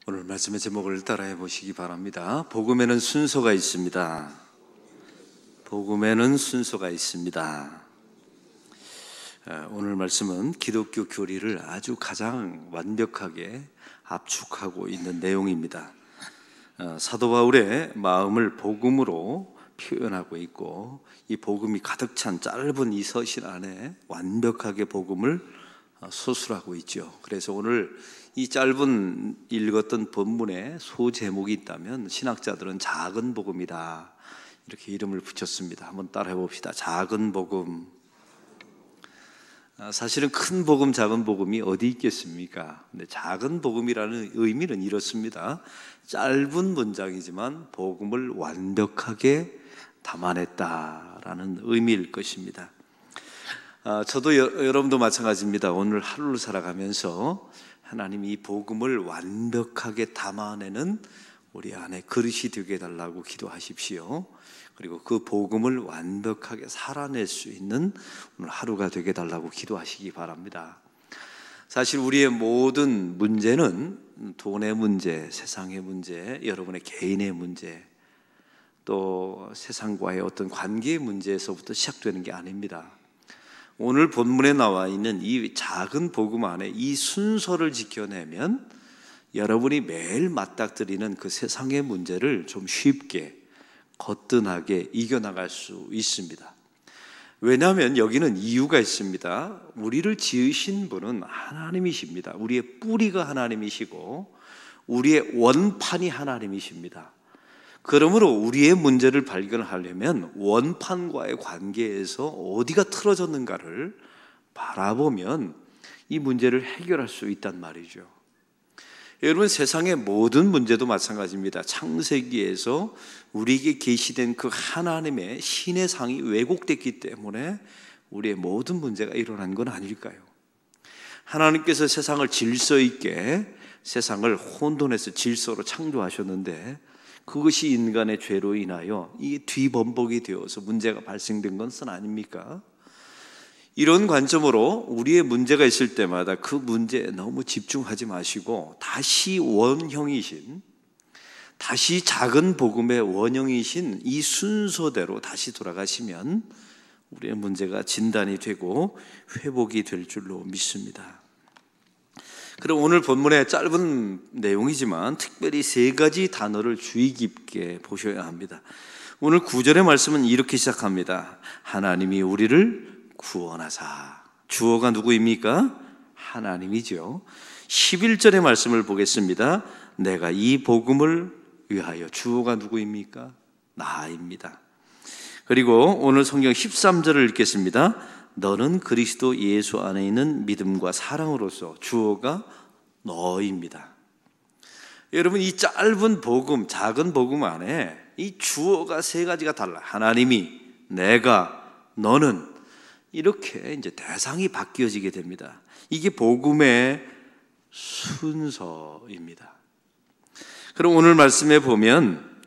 오늘 말씀의 제목을 따라해 보시기 바랍니다. 복음에는 순서가 있습니다. 복음에는 순서가 있습니다. 오늘 말씀은 기독교 교리를 아주 가장 완벽하게 압축하고 있는 내용입니다. 사도 바울의 마음을 복음으로 표현하고 있고, 이 복음이 가득 찬 짧은 이 서신 안에 완벽하게 복음을 서술하고 있죠. 그래서 오늘 이 짧은 읽었던 본문에 소제목이 있다면 신학자들은 작은 복음이다, 이렇게 이름을 붙였습니다. 한번 따라해 봅시다. 작은 복음. 사실은 큰 복음, 작은 복음이 어디 있겠습니까? 근데 작은 복음이라는 의미는 이렇습니다. 짧은 문장이지만 복음을 완벽하게 담아냈다라는 의미일 것입니다. 저도 여러분도 마찬가지입니다. 오늘 하루를 살아가면서 하나님이 이 복음을 완벽하게 담아내는 우리 안에 그릇이 되게 해달라고 기도하십시오. 그리고 그 복음을 완벽하게 살아낼 수 있는 오늘 하루가 되게 해달라고 기도하시기 바랍니다. 사실 우리의 모든 문제는 돈의 문제, 세상의 문제, 여러분의 개인의 문제, 또 세상과의 어떤 관계의 문제에서부터 시작되는 게 아닙니다. 오늘 본문에 나와 있는 이 작은 복음 안에 이 순서를 지켜내면 여러분이 매일 맞닥뜨리는 그 세상의 문제를 좀 쉽게 거뜬하게 이겨나갈 수 있습니다. 왜냐하면 여기는 이유가 있습니다. 우리를 지으신 분은 하나님이십니다. 우리의 뿌리가 하나님이시고 우리의 원판이 하나님이십니다. 그러므로 우리의 문제를 발견하려면 원판과의 관계에서 어디가 틀어졌는가를 바라보면 이 문제를 해결할 수 있단 말이죠. 여러분, 세상의 모든 문제도 마찬가지입니다. 창세기에서 우리에게 계시된 그 하나님의 신의 상이 왜곡됐기 때문에 우리의 모든 문제가 일어난 건 아닐까요? 하나님께서 세상을 질서 있게, 세상을 혼돈에서 질서로 창조하셨는데 그것이 인간의 죄로 인하여 이게 뒤범벅이 되어서 문제가 발생된 것은 아닙니까? 이런 관점으로 우리의 문제가 있을 때마다 그 문제에 너무 집중하지 마시고 다시 원형이신, 다시 작은 복음의 원형이신 이 순서대로 다시 돌아가시면 우리의 문제가 진단이 되고 회복이 될 줄로 믿습니다. 그럼 오늘 본문의 짧은 내용이지만 특별히 세 가지 단어를 주의 깊게 보셔야 합니다. 오늘 9절의 말씀은 이렇게 시작합니다. 하나님이 우리를 구원하사. 주어가 누구입니까? 하나님이죠. 11절의 말씀을 보겠습니다. 내가 이 복음을 위하여. 주어가 누구입니까? 나입니다. 그리고 오늘 성경 13절을 읽겠습니다. 너는 그리스도 예수 안에 있는 믿음과 사랑으로서. 주어가 너입니다. 여러분, 이 짧은 복음, 작은 복음 안에 이 주어가 세 가지가 달라요. 하나님이, 내가, 너는, 이렇게 이제 대상이 바뀌어지게 됩니다. 이게 복음의 순서입니다. 그럼 오늘 말씀에 보면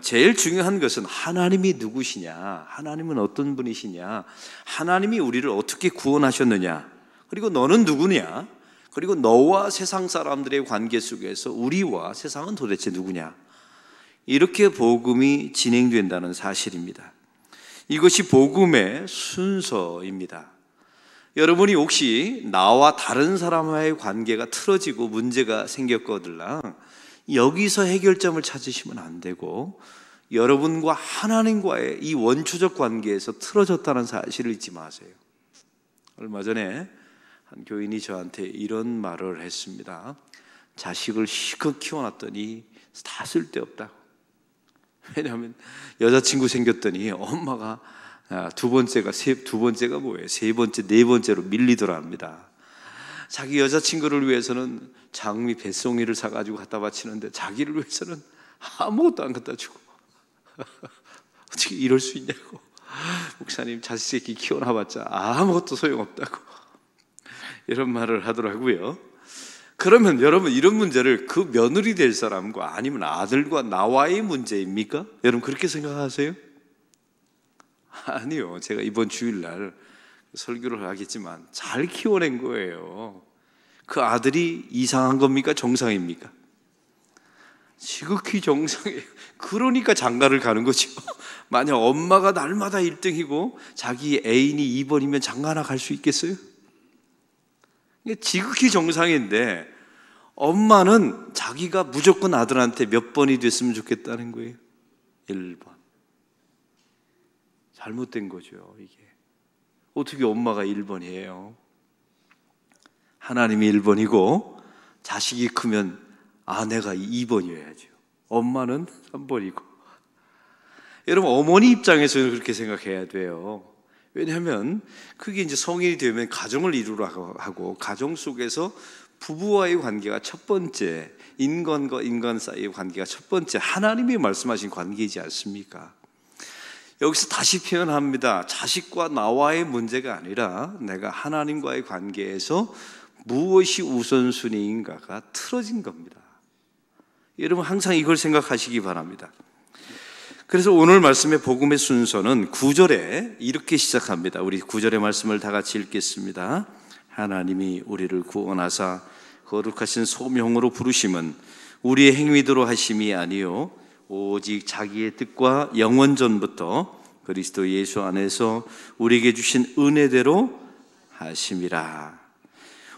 제일 중요한 것은 하나님이 누구시냐, 하나님은 어떤 분이시냐, 하나님이 우리를 어떻게 구원하셨느냐, 그리고 너는 누구냐, 그리고 너와 세상 사람들의 관계 속에서 우리와 세상은 도대체 누구냐, 이렇게 복음이 진행된다는 사실입니다. 이것이 복음의 순서입니다. 여러분이 혹시 나와 다른 사람과의 관계가 틀어지고 문제가 생겼거들랑 여기서 해결점을 찾으시면 안 되고, 여러분과 하나님과의 이 원초적 관계에서 틀어졌다는 사실을 잊지 마세요. 얼마 전에 한 교인이 저한테 이런 말을 했습니다. 자식을 실컷 키워놨더니 다 쓸데없다고. 왜냐하면 여자친구 생겼더니 엄마가 두 번째가 뭐예요? 세 번째, 네 번째로 밀리더라 합니다. 자기 여자친구를 위해서는 장미 뱃송이를 사가지고 갖다 바치는데 자기를 위해서는 아무것도 안 갖다 주고 어떻게 이럴 수 있냐고. 목사님, 자식 새끼 키워놔봤자 아무것도 소용없다고 이런 말을 하더라고요. 그러면 여러분, 이런 문제를 그 며느리 될 사람과 아니면 아들과 나와의 문제입니까? 여러분, 그렇게 생각하세요? 아니요. 제가 이번 주일날 설교를 하겠지만 잘 키워낸 거예요. 그 아들이 이상한 겁니까? 정상입니까? 지극히 정상이에요. 그러니까 장가를 가는 거죠. 만약 엄마가 날마다 1등이고 자기 애인이 2번이면 장가나 갈 수 있겠어요? 이게 지극히 정상인데 엄마는 자기가 무조건 아들한테 몇 번이 됐으면 좋겠다는 거예요. 1번. 잘못된 거죠, 이게. 어떻게 엄마가 1번이에요? 하나님이 1번이고 자식이 크면 아내가 2번이어야죠. 엄마는 3번이고. 여러분, 어머니 입장에서는 그렇게 생각해야 돼요. 왜냐하면 그게 이제 성인이 되면 가정을 이루라 하고 가정 속에서 부부와의 관계가 첫 번째, 인간과 인간 사이의 관계가 첫 번째 하나님이 말씀하신 관계이지 않습니까? 여기서 다시 표현합니다. 자식과 나와의 문제가 아니라 내가 하나님과의 관계에서 무엇이 우선순위인가가 틀어진 겁니다. 여러분 항상 이걸 생각하시기 바랍니다. 그래서 오늘 말씀의 복음의 순서는 9절에 이렇게 시작합니다. 우리 9절의 말씀을 다 같이 읽겠습니다. 하나님이 우리를 구원하사 거룩하신 소명으로 부르심은 우리의 행위대로 하심이 아니요 오직 자기의 뜻과 영원전부터 그리스도 예수 안에서 우리에게 주신 은혜대로 하심이라.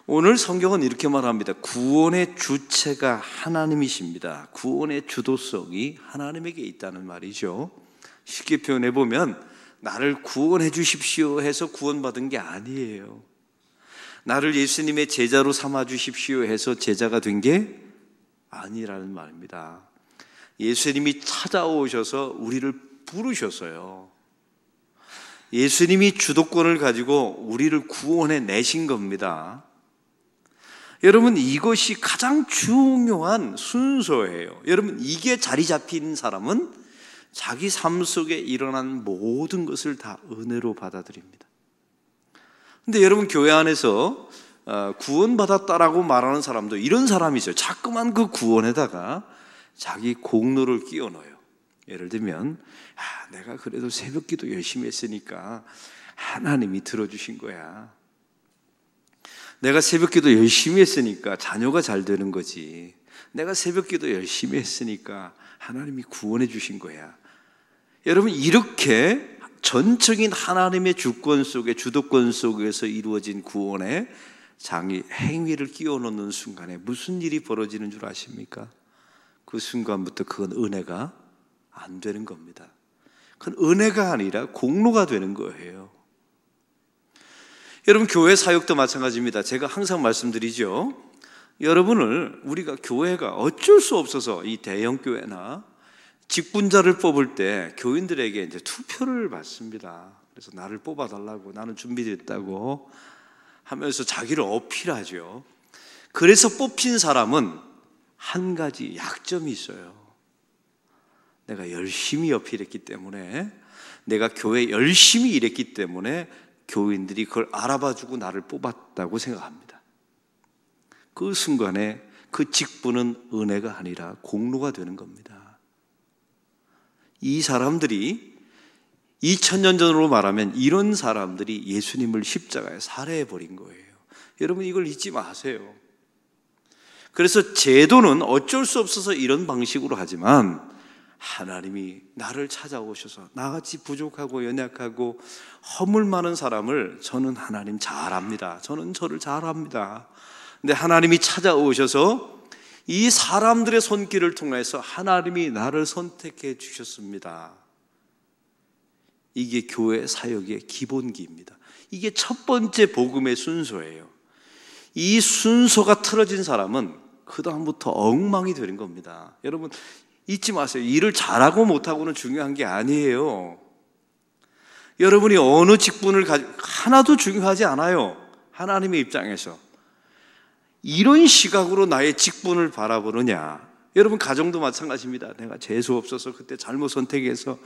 오늘 성경은 이렇게 말합니다. 구원의 주체가 하나님이십니다. 구원의 주도성이 하나님에게 있다는 말이죠. 쉽게 표현해 보면 나를 구원해 주십시오 해서 구원받은 게 아니에요. 나를 예수님의 제자로 삼아 주십시오 해서 제자가 된 게 아니라는 말입니다. 예수님이 찾아오셔서 우리를 부르셨어요. 예수님이 주도권을 가지고 우리를 구원해 내신 겁니다. 여러분, 이것이 가장 중요한 순서예요. 여러분, 이게 자리 잡힌 사람은 자기 삶 속에 일어난 모든 것을 다 은혜로 받아들입니다. 근데 여러분, 교회 안에서 구원받았다라고 말하는 사람도 이런 사람이 있어요. 자꾸만 그 구원에다가 자기 공로를 끼워 넣어요. 예를 들면 내가 그래도 새벽기도 열심히 했으니까 하나님이 들어주신 거야. 내가 새벽기도 열심히 했으니까 자녀가 잘 되는 거지. 내가 새벽기도 열심히 했으니까 하나님이 구원해 주신 거야. 여러분, 이렇게 전적인 하나님의 주권 속에, 주도권 속에서 이루어진 구원에 자기 행위를 끼워 넣는 순간에 무슨 일이 벌어지는 줄 아십니까? 그 순간부터 그건 은혜가 안 되는 겁니다. 그건 은혜가 아니라 공로가 되는 거예요. 여러분, 교회 사역도 마찬가지입니다. 제가 항상 말씀드리죠. 여러분을 우리가 교회가 어쩔 수 없어서 이 대형 교회나 직분자를 뽑을 때 교인들에게 이제 투표를 받습니다. 그래서 나를 뽑아달라고, 나는 준비됐다고 하면서 자기를 어필하죠. 그래서 뽑힌 사람은 한 가지 약점이 있어요. 내가 열심히 어필했기 때문에, 내가 교회 열심히 일했기 때문에 교인들이 그걸 알아봐주고 나를 뽑았다고 생각합니다. 그 순간에 그 직분은 은혜가 아니라 공로가 되는 겁니다. 이 사람들이 2000년 전으로 말하면 이런 사람들이 예수님을 십자가에 살해해버린 거예요. 여러분, 이걸 잊지 마세요. 그래서 제도는 어쩔 수 없어서 이런 방식으로 하지만 하나님이 나를 찾아오셔서 나같이 부족하고 연약하고 허물 많은 사람을 저는 하나님 잘 압니다. 저는 저를 잘 압니다. 근데 하나님이 찾아오셔서 이 사람들의 손길을 통해서 하나님이 나를 선택해 주셨습니다. 이게 교회 사역의 기본기입니다. 이게 첫 번째 복음의 순서예요. 이 순서가 틀어진 사람은 그 다음부터 엉망이 되는 겁니다. 여러분, 잊지 마세요. 일을 잘하고 못하고는 중요한 게 아니에요. 여러분이 어느 직분을 가지고 하나도 중요하지 않아요. 하나님의 입장에서. 이런 시각으로 나의 직분을 바라보느냐. 여러분, 가정도 마찬가지입니다. 내가 재수 없어서 그때 잘못 선택해서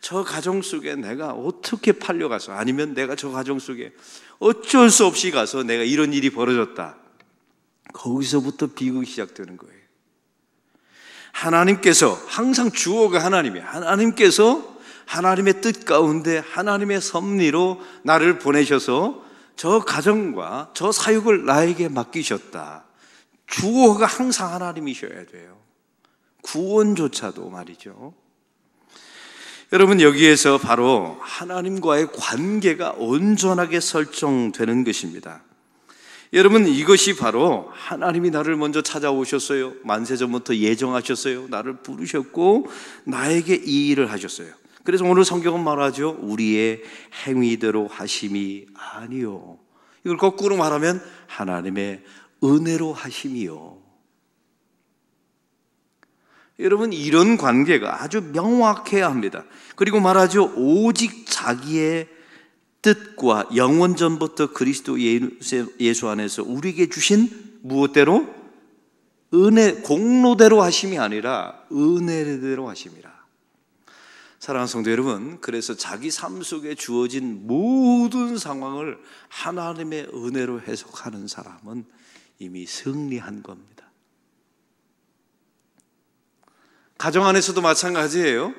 저 가정 속에 내가 어떻게 팔려가서, 아니면 내가 저 가정 속에 어쩔 수 없이 가서 내가 이런 일이 벌어졌다. 거기서부터 비극이 시작되는 거예요. 하나님께서, 항상 주어가 하나님이에요. 하나님께서 하나님의 뜻 가운데 하나님의 섭리로 나를 보내셔서 저 가정과 저 사역을 나에게 맡기셨다. 주어가 항상 하나님이셔야 돼요. 구원조차도 말이죠. 여러분, 여기에서 바로 하나님과의 관계가 온전하게 설정되는 것입니다. 여러분, 이것이 바로 하나님이 나를 먼저 찾아오셨어요. 만세전부터 예정하셨어요. 나를 부르셨고 나에게 이 일을 하셨어요. 그래서 오늘 성경은 말하죠. 우리의 행위대로 하심이 아니요. 이걸 거꾸로 말하면 하나님의 은혜로 하심이요. 여러분, 이런 관계가 아주 명확해야 합니다. 그리고 말하죠. 오직 자기의 뜻과 영원전부터 그리스도 예수 안에서 우리에게 주신 무엇대로? 은혜, 공로대로 하심이 아니라 은혜대로 하심이라. 사랑하는 성도 여러분, 그래서 자기 삶 속에 주어진 모든 상황을 하나님의 은혜로 해석하는 사람은 이미 승리한 겁니다. 가정 안에서도 마찬가지예요.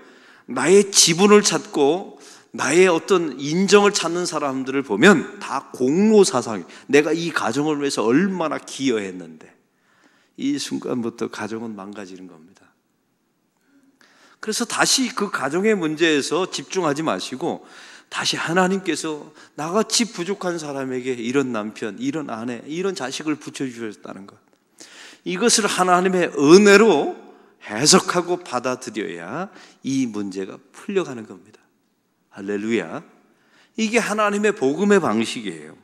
나의 지분을 찾고 나의 어떤 인정을 찾는 사람들을 보면 다 공로사상이, 내가 이 가정을 위해서 얼마나 기여했는데, 이 순간부터 가정은 망가지는 겁니다. 그래서 다시 그 가정의 문제에서 집중하지 마시고 다시 하나님께서 나같이 부족한 사람에게 이런 남편, 이런 아내, 이런 자식을 붙여주셨다는 것, 이것을 하나님의 은혜로 해석하고 받아들여야 이 문제가 풀려가는 겁니다. 할렐루야. 이게 하나님의 복음의 방식이에요.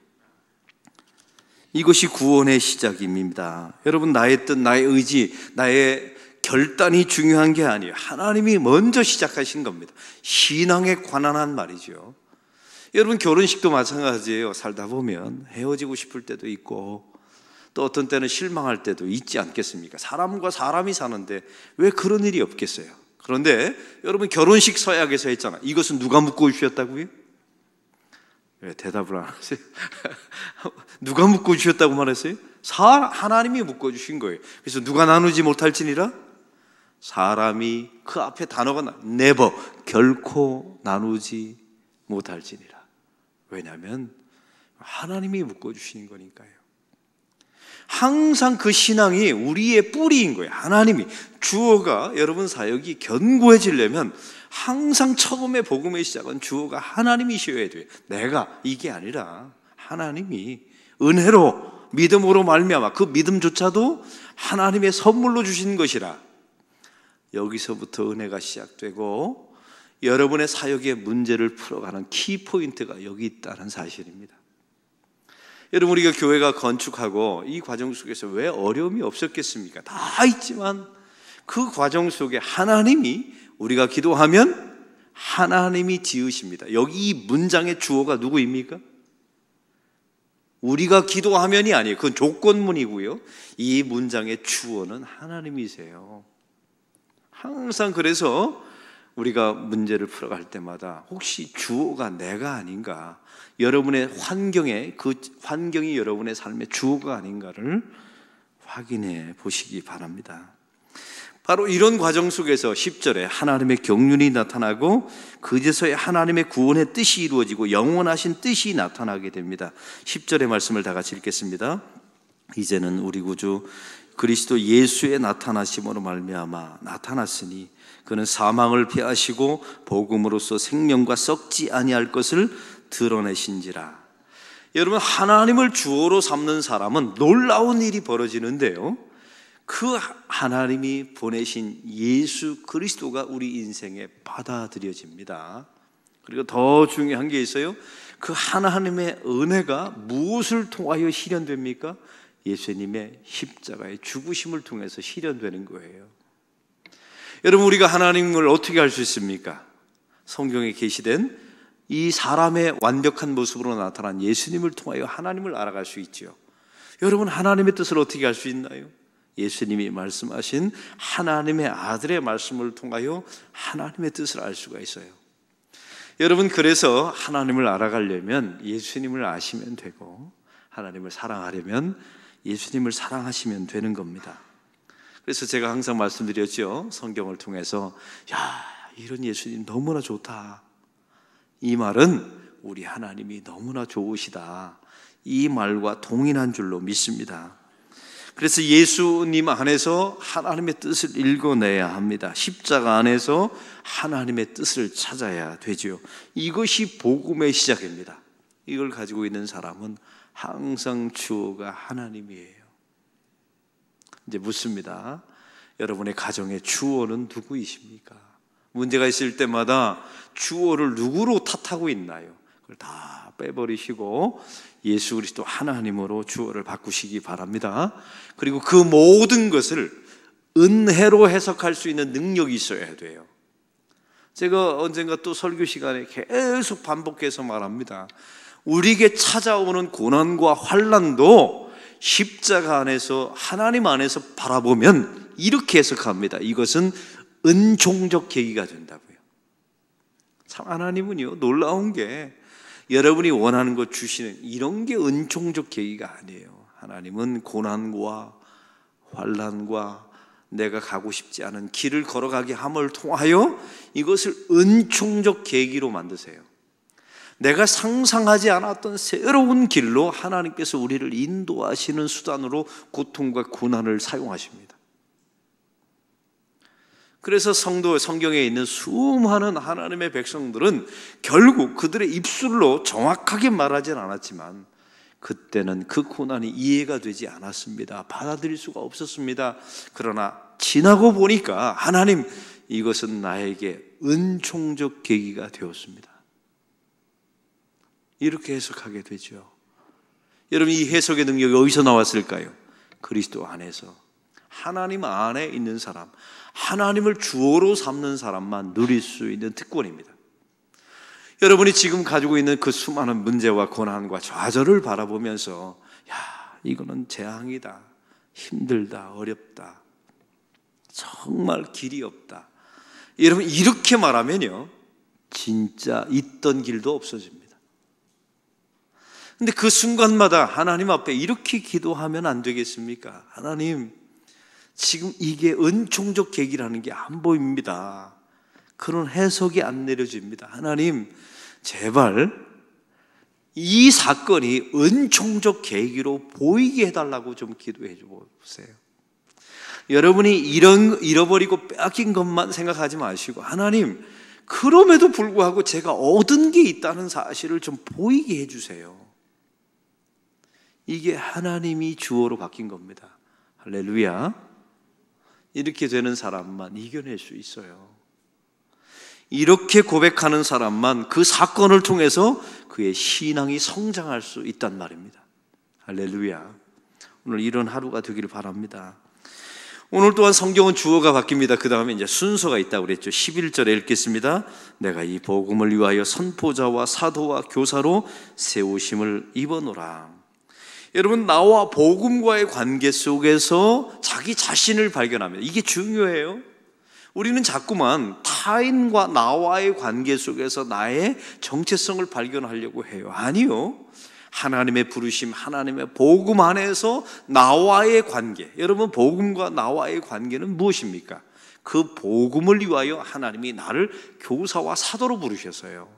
이것이 구원의 시작입니다. 여러분, 나의 뜻, 나의 의지, 나의 결단이 중요한 게 아니에요. 하나님이 먼저 시작하신 겁니다. 신앙에 관한 말이죠. 여러분, 결혼식도 마찬가지예요. 살다 보면 헤어지고 싶을 때도 있고 또 어떤 때는 실망할 때도 있지 않겠습니까? 사람과 사람이 사는데 왜 그런 일이 없겠어요? 그런데 여러분, 결혼식 서약에서 했잖아. 이것은 누가 묻고 주셨다고요? 왜 대답을 안 하세요? 누가 묻고 주셨다고 말했어요? 하나님이 묻고 주신 거예요. 그래서 누가 나누지 못할지니라? 사람이, 그 앞에 단어가 never, 결코 나누지 못할지니라. 왜냐하면 하나님이 묻고 주시는 거니까요. 항상 그 신앙이 우리의 뿌리인 거예요. 하나님이, 주어가, 여러분 사역이 견고해지려면 항상 처음에 복음의 시작은 주어가 하나님이셔야 돼요. 내가, 이게 아니라 하나님이 은혜로, 믿음으로 말미암아 그 믿음조차도 하나님의 선물로 주신 것이라. 여기서부터 은혜가 시작되고 여러분의 사역의 문제를 풀어가는 키포인트가 여기 있다는 사실입니다. 여러분, 우리가 교회가 건축하고 이 과정 속에서 왜 어려움이 없었겠습니까? 다 있지만 그 과정 속에 하나님이, 우리가 기도하면 하나님이 지으십니다. 여기 이 문장의 주어가 누구입니까? 우리가 기도하면이 아니에요. 그건 조건문이고요. 이 문장의 주어는 하나님이세요. 항상 그래서 우리가 문제를 풀어갈 때마다 혹시 주어가 내가 아닌가, 여러분의 환경에, 그 환경이 여러분의 삶의 주어가 아닌가를 확인해 보시기 바랍니다. 바로 이런 과정 속에서 10절에 하나님의 경륜이 나타나고 그제서야 하나님의 구원의 뜻이 이루어지고 영원하신 뜻이 나타나게 됩니다. 10절의 말씀을 다 같이 읽겠습니다. 이제는 우리 구주 그리스도 예수의 나타나심으로 말미암아 나타났으니 그는 사망을 피하시고 복음으로써 생명과 썩지 아니할 것을 드러내신지라. 여러분, 하나님을 주어로 삼는 사람은 놀라운 일이 벌어지는데요, 그 하나님이 보내신 예수 그리스도가 우리 인생에 받아들여집니다. 그리고 더 중요한 게 있어요. 그 하나님의 은혜가 무엇을 통하여 실현됩니까? 예수님의 십자가의 죽으심을 통해서 실현되는 거예요. 여러분, 우리가 하나님을 어떻게 알 수 있습니까? 성경에 계시된 이 사람의 완벽한 모습으로 나타난 예수님을 통하여 하나님을 알아갈 수 있죠. 여러분, 하나님의 뜻을 어떻게 알 수 있나요? 예수님이 말씀하신 하나님의 아들의 말씀을 통하여 하나님의 뜻을 알 수가 있어요. 여러분, 그래서 하나님을 알아가려면 예수님을 아시면 되고, 하나님을 사랑하려면 예수님을 사랑하시면 되는 겁니다. 그래서 제가 항상 말씀드렸죠. 성경을 통해서 야, 이런 예수님 너무나 좋다. 이 말은 우리 하나님이 너무나 좋으시다. 이 말과 동일한 줄로 믿습니다. 그래서 예수님 안에서 하나님의 뜻을 읽어내야 합니다. 십자가 안에서 하나님의 뜻을 찾아야 되죠. 이것이 복음의 시작입니다. 이걸 가지고 있는 사람은 항상 주어가 하나님이에요. 이제 묻습니다. 여러분의 가정의 주어는 누구이십니까? 문제가 있을 때마다 주어를 누구로 탓하고 있나요? 그걸 다 빼버리시고 예수 그리스도 하나님으로 주어를 바꾸시기 바랍니다. 그리고 그 모든 것을 은혜로 해석할 수 있는 능력이 있어야 돼요. 제가 언젠가 또 설교 시간에 계속 반복해서 말합니다. 우리에게 찾아오는 고난과 환난도 십자가 안에서 하나님 안에서 바라보면 이렇게 해석합니다. 이것은 은총적 계기가 된다고요. 참 하나님은요, 놀라운 게 여러분이 원하는 것 주시는 이런 게 은총적 계기가 아니에요. 하나님은 고난과 환난과 내가 가고 싶지 않은 길을 걸어가게 함을 통하여 이것을 은총적 계기로 만드세요. 내가 상상하지 않았던 새로운 길로 하나님께서 우리를 인도하시는 수단으로 고통과 고난을 사용하십니다. 그래서 성경에 있는 수많은 하나님의 백성들은 결국 그들의 입술로 정확하게 말하진 않았지만 그때는 그 고난이 이해가 되지 않았습니다. 받아들일 수가 없었습니다. 그러나 지나고 보니까 하나님, 이것은 나에게 은총적 계기가 되었습니다. 이렇게 해석하게 되죠. 여러분, 이 해석의 능력이 어디서 나왔을까요? 그리스도 안에서. 하나님 안에 있는 사람, 하나님을 주어로 삼는 사람만 누릴 수 있는 특권입니다. 여러분이 지금 가지고 있는 그 수많은 문제와 고난과 좌절을 바라보면서 이거는 재앙이다, 힘들다, 어렵다, 정말 길이 없다, 여러분 이렇게 말하면요 진짜 있던 길도 없어집니다. 근데 그 순간마다 하나님 앞에 이렇게 기도하면 안 되겠습니까? 하나님, 지금 이게 은총적 계기라는 게 안 보입니다. 그런 해석이 안 내려집니다. 하나님, 제발 이 사건이 은총적 계기로 보이게 해달라고 좀 기도해 주세요. 여러분이 잃어버리고 뺏긴 것만 생각하지 마시고, 하나님, 그럼에도 불구하고 제가 얻은 게 있다는 사실을 좀 보이게 해주세요. 이게 하나님이 주어로 바뀐 겁니다. 할렐루야. 이렇게 되는 사람만 이겨낼 수 있어요. 이렇게 고백하는 사람만 그 사건을 통해서 그의 신앙이 성장할 수 있단 말입니다. 할렐루야. 오늘 이런 하루가 되기를 바랍니다. 오늘 또한 성경은 주어가 바뀝니다. 그 다음에 이제 순서가 있다고 그랬죠. 11절에 읽겠습니다. 내가 이 복음을 위하여 선포자와 사도와 교사로 세우심을 입어노라. 여러분, 나와 복음과의 관계 속에서 자기 자신을 발견하면 이게 중요해요. 우리는 자꾸만 타인과 나와의 관계 속에서 나의 정체성을 발견하려고 해요. 아니요. 하나님의 부르심, 하나님의 복음 안에서 나와의 관계. 여러분, 복음과 나와의 관계는 무엇입니까? 그 복음을 위하여 하나님이 나를 교사와 사도로 부르셨어요.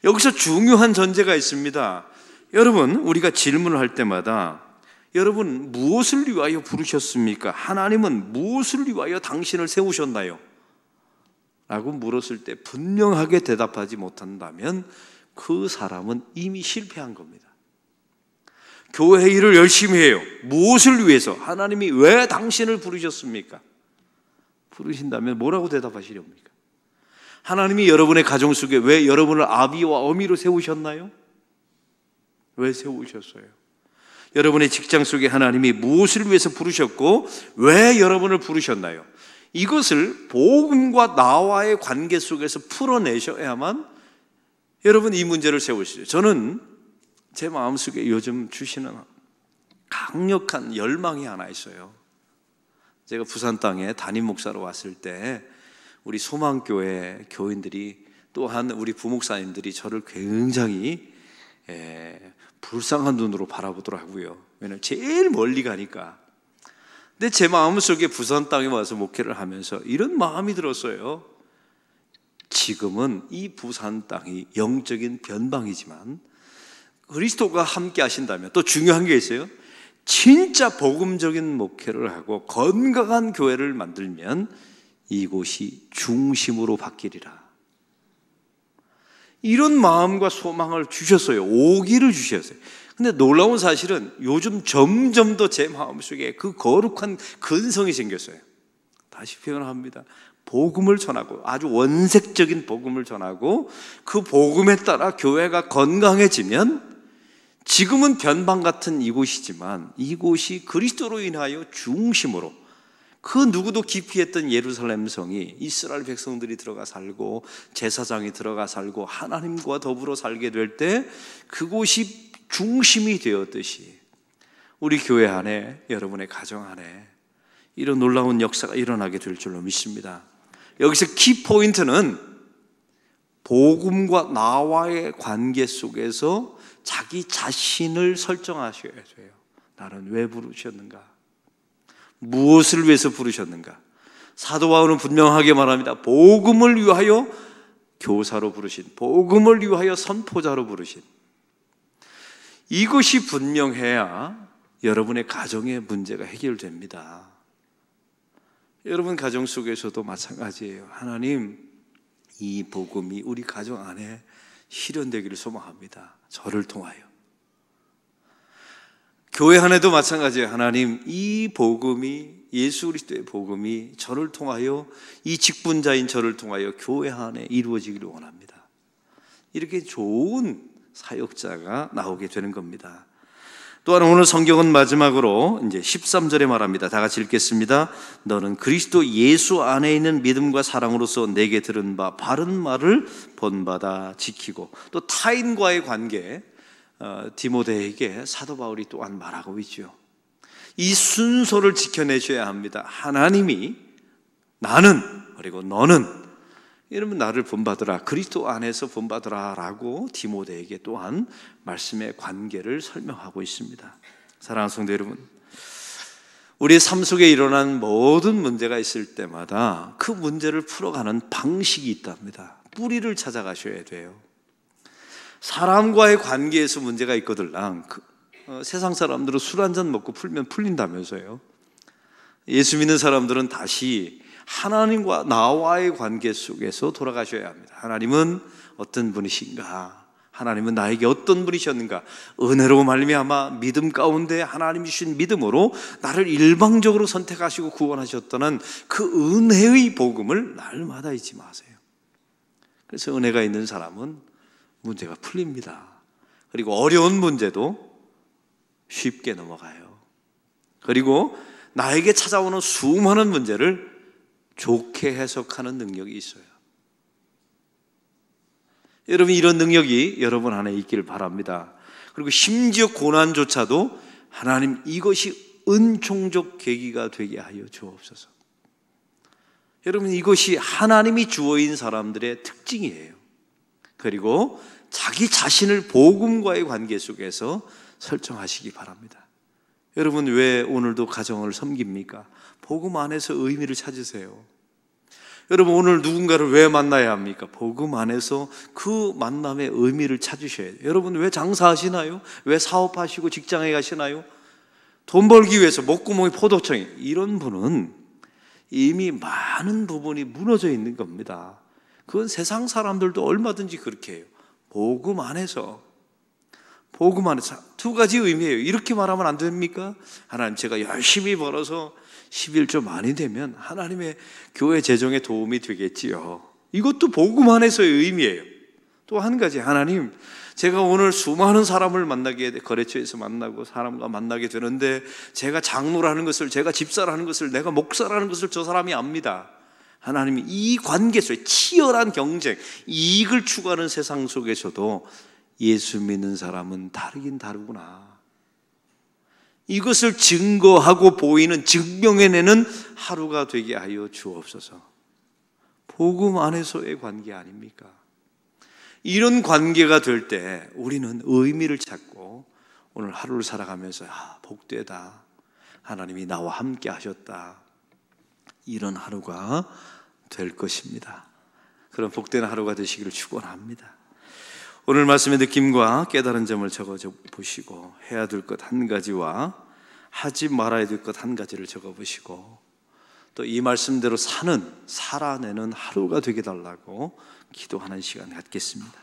여기서 중요한 전제가 있습니다. 여러분, 우리가 질문을 할 때마다 여러분 무엇을 위하여 부르셨습니까? 하나님은 무엇을 위하여 당신을 세우셨나요? 라고 물었을 때 분명하게 대답하지 못한다면 그 사람은 이미 실패한 겁니다. 교회 일을 열심히 해요. 무엇을 위해서? 하나님이 왜 당신을 부르셨습니까? 부르신다면 뭐라고 대답하시렵니까? 하나님이 여러분의 가정 속에 왜 여러분을 아비와 어미로 세우셨나요? 왜 세우셨어요? 여러분의 직장 속에 하나님이 무엇을 위해서 부르셨고 왜 여러분을 부르셨나요? 이것을 복음과 나와의 관계 속에서 풀어내셔야만 여러분 이 문제를 세우시죠. 저는 제 마음속에 요즘 주시는 강력한 열망이 하나 있어요. 제가 부산 땅에 담임 목사로 왔을 때 우리 소망교회 교인들이 또한 우리 부목사님들이 저를 굉장히 불쌍한 눈으로 바라보더라고요. 왜냐하면 제일 멀리 가니까. 근데 제 마음속에 부산 땅에 와서 목회를 하면서 이런 마음이 들었어요. 지금은 이 부산 땅이 영적인 변방이지만 그리스도가 함께 하신다면 또 중요한 게 있어요. 진짜 복음적인 목회를 하고 건강한 교회를 만들면 이곳이 중심으로 바뀌리라. 이런 마음과 소망을 주셨어요. 오기를 주셨어요. 근데 놀라운 사실은 요즘 점점 더 제 마음속에 그 거룩한 근성이 생겼어요. 다시 표현합니다. 복음을 전하고, 아주 원색적인 복음을 전하고 그 복음에 따라 교회가 건강해지면, 지금은 변방 같은 이곳이지만 이곳이 그리스도로 인하여 중심으로, 그 누구도 기피했던 예루살렘 성이 이스라엘 백성들이 들어가 살고 제사장이 들어가 살고 하나님과 더불어 살게 될 때 그곳이 중심이 되었듯이 우리 교회 안에, 여러분의 가정 안에 이런 놀라운 역사가 일어나게 될 줄로 믿습니다. 여기서 키포인트는 복음과 나와의 관계 속에서 자기 자신을 설정하셔야 돼요. 나는 왜 부르셨는가? 무엇을 위해서 부르셨는가? 사도 바울은 분명하게 말합니다. 복음을 위하여 교사로 부르신, 복음을 위하여 선포자로 부르신. 이것이 분명해야 여러분의 가정의 문제가 해결됩니다. 여러분 가정 속에서도 마찬가지예요. 하나님, 이 복음이 우리 가정 안에 실현되기를 소망합니다. 저를 통하여. 교회 안에도 마찬가지예요. 하나님, 이 복음이, 예수 그리스도의 복음이 저를 통하여, 이 직분자인 저를 통하여 교회 안에 이루어지기를 원합니다. 이렇게 좋은 사역자가 나오게 되는 겁니다. 또한 오늘 성경은 마지막으로 이제 13절에 말합니다. 다 같이 읽겠습니다. 너는 그리스도 예수 안에 있는 믿음과 사랑으로서 내게 들은 바 바른 말을 본받아 지키고, 또 타인과의 관계, 디모데에게 사도 바울이 또한 말하고 있죠. 이 순서를 지켜내셔야 합니다. 하나님이 나는, 그리고 너는, 여러분 나를 본받으라, 그리스도 안에서 본받으라 라고 디모데에게 또한 말씀의 관계를 설명하고 있습니다. 사랑하는 성도 여러분, 우리의 삶 속에 일어난 모든 문제가 있을 때마다 그 문제를 풀어가는 방식이 있답니다. 뿌리를 찾아가셔야 돼요. 사람과의 관계에서 문제가 있거들랑 세상 사람들은 술 한잔 먹고 풀면 풀린다면서요. 예수 믿는 사람들은 다시 하나님과 나와의 관계 속에서 돌아가셔야 합니다. 하나님은 어떤 분이신가? 하나님은 나에게 어떤 분이셨는가? 은혜로 말미암아 믿음 가운데 하나님이 주신 믿음으로 나를 일방적으로 선택하시고 구원하셨다는 그 은혜의 복음을 날마다 잊지 마세요. 그래서 은혜가 있는 사람은 문제가 풀립니다. 그리고 어려운 문제도 쉽게 넘어가요. 그리고 나에게 찾아오는 수많은 문제를 좋게 해석하는 능력이 있어요. 여러분, 이런 능력이 여러분 안에 있기를 바랍니다. 그리고 심지어 고난조차도 하나님, 이것이 은총적 계기가 되게 하여 주옵소서. 여러분, 이것이 하나님이 주어인 사람들의 특징이에요. 그리고 자기 자신을 복음과의 관계 속에서 설정하시기 바랍니다. 여러분, 왜 오늘도 가정을 섬깁니까? 복음 안에서 의미를 찾으세요. 여러분, 오늘 누군가를 왜 만나야 합니까? 복음 안에서 그 만남의 의미를 찾으셔야 돼요. 여러분, 왜 장사하시나요? 왜 사업하시고 직장에 가시나요? 돈 벌기 위해서 목구멍이 포도청이, 이런 분은 이미 많은 부분이 무너져 있는 겁니다. 그건 세상 사람들도 얼마든지 그렇게 해요. 복음 안에서, 복음 안에서 두 가지 의미예요. 이렇게 말하면 안 됩니까? 하나님, 제가 열심히 벌어서 11조 많이 되면 하나님의 교회 재정에 도움이 되겠지요. 이것도 복음 안에서의 의미예요. 또 한 가지, 하나님, 제가 오늘 수많은 사람을 만나게 돼, 거래처에서 만나고 사람과 만나게 되는데 제가 장로라는 것을, 제가 집사라는 것을, 내가 목사라는 것을 저 사람이 압니다. 하나님이 이 관계 속에 치열한 경쟁, 이익을 추구하는 세상 속에서도 예수 믿는 사람은 다르긴 다르구나. 이것을 증거하고 보이는, 증명해내는 하루가 되게 하여 주옵소서. 복음 안에서의 관계 아닙니까? 이런 관계가 될 때 우리는 의미를 찾고 오늘 하루를 살아가면서 복되다, 하나님이 나와 함께 하셨다, 이런 하루가 될 것입니다. 그런 복된 하루가 되시기를 축원합니다. 오늘 말씀의 느낌과 깨달은 점을 적어 보시고 해야 될 것 한 가지와 하지 말아야 될 것 한 가지를 적어보시고 또 이 말씀대로 살아내는 하루가 되게 달라고 기도하는 시간 갖겠습니다.